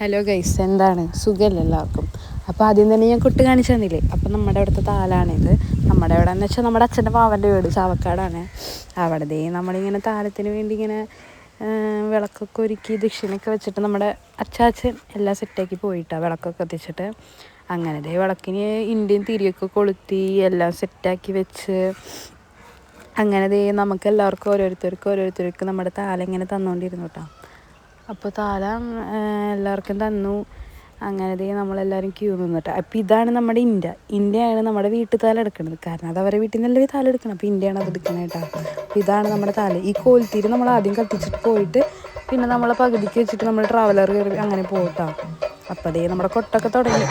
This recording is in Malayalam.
ഹലോ ഗൈസ്, എന്താണ് സുഖമല്ല എല്ലാവർക്കും. അപ്പോൾ ആദ്യം തന്നെ ഞാൻ കൊട്ട് കാണിച്ചു തന്നില്ലേ. അപ്പം നമ്മുടെ അവിടുത്തെ താലാണിത്. നമ്മുടെ ഇവിടെ എന്ന് വെച്ചാൽ നമ്മുടെ അച്ഛൻ്റെ പാവൻ്റെ വീട് ചാവക്കാടാണ്. അവിടെ നമ്മളിങ്ങനെ താലത്തിന് വേണ്ടി ഇങ്ങനെ വിളക്കൊക്കെ ഒരുക്കി ദക്ഷിണയൊക്കെ വെച്ചിട്ട് നമ്മുടെ അച്ചാച്ചൻ എല്ലാം സെറ്റാക്കി പോയിട്ടാണ് വിളക്കൊക്കെ എത്തിച്ചിട്ട്. അങ്ങനെ വിളക്കിന് ഇന്ത്യൻ തിരിയൊക്കെ കൊളുത്തി എല്ലാം സെറ്റാക്കി വെച്ച് അങ്ങനെ നമുക്ക് എല്ലാവർക്കും ഓരോരുത്തർക്ക് നമ്മുടെ താല ഇങ്ങനെ തന്നുകൊണ്ടിരുന്നു കേട്ടോ. അപ്പോൾ താല എല്ലാവർക്കും തന്നു. അങ്ങനെ നമ്മളെല്ലാവരും ക്യൂ നിന്നിട്ട്. അപ്പോൾ ഇതാണ് നമ്മുടെ ഇന്ത്യയാണ് നമ്മുടെ വീട്ടിൽ താല എടുക്കുന്നത്. കാരണം അത് അവരെ വീട്ടിൽ നിന്നല്ലേ താല എടുക്കണം. അപ്പോൾ ഇന്ത്യയാണ് അത് എടുക്കണത് കേട്ടോ. അപ്പോൾ ഇതാണ് നമ്മുടെ താല. ഈ കോൽത്തീര് നമ്മൾ ആദ്യം കത്തിച്ചിട്ട് പോയിട്ട് പിന്നെ നമ്മളെ പകുതിക്ക് വെച്ചിട്ട് നമ്മൾ ട്രാവലർ കയറി അങ്ങനെ പോകട്ടോ. അപ്പോൾ നമ്മുടെ കൊട്ടൊക്കെ തുടങ്ങി.